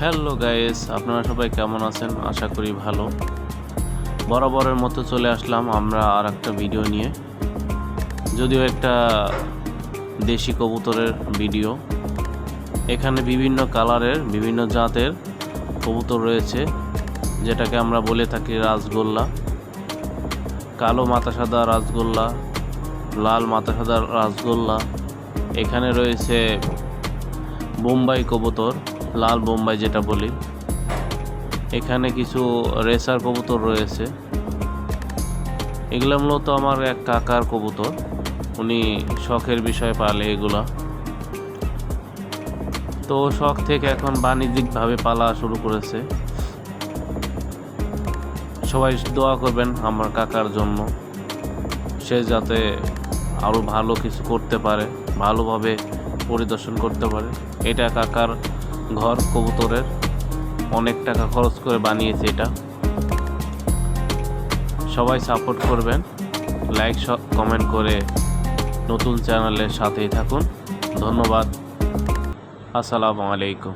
Hello guys, আপনারা সবাই কেমন আছেন? আশা করি ভালো। বরাবরের মতো চলে আসলাম আমরা আর একটা ভিডিও নিয়ে, যদিও একটা দেশি কবুতরের ভিডিও। এখানে বিভিন্ন কালারের বিভিন্ন জাতের কবুতর রয়েছে, যেটাকে আমরা বলে থাকি রাজগোল্লা। কালো মাথা সাদা রাজগোল্লা, লাল মাথা সাদা রাজগোল্লা। এখানে রয়েছে বোম্বাই কবুতর, লাল বোম্বাই যেটা বলি। এখানে কিছু রেসার কবুতর রয়েছে। এগুলো মূলত আমার এক কাকার কবুতর, উনি শখের বিষয়ে পালে এগুলা। তো শখ থেকে এখন বাণিজ্যিকভাবে পালা শুরু করেছে। সবাই দোয়া করবেন আমার কাকার জন্য, সে যাতে আরও ভালো কিছু করতে পারে, ভালোভাবে পরিদর্শন করতে পারে। এটা কাকার ঘর কবুতরের, অনেক টাকা খরচ করে বানিয়েছে এটা। সবাই সাপোর্ট করবেন, লাইক কমেন্ট করে নতুন চ্যানেলের সাথেই থাকুন। ধন্যবাদ। আসসালামু আলাইকুম।